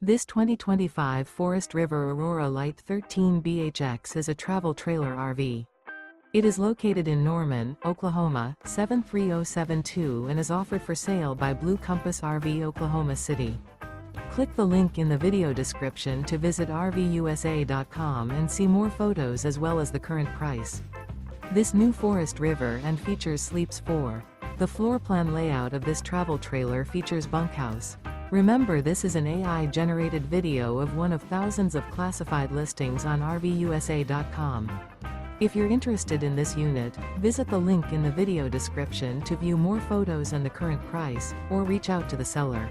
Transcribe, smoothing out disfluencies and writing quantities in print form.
This 2025 Forest River Aurora Light 13 BHX is a travel trailer RV. It is located in Norman, Oklahoma, 73072 and is offered for sale by Blue Compass RV Oklahoma City. Click the link in the video description to visit RVUSA.com and see more photos as well as the current price. This new Forest River and features sleeps 4. The floor plan layout of this travel trailer features bunkhouse. Remember, this is an AI-generated video of one of thousands of classified listings on RVUSA.com. If you're interested in this unit, visit the link in the video description to view more photos and the current price, or reach out to the seller.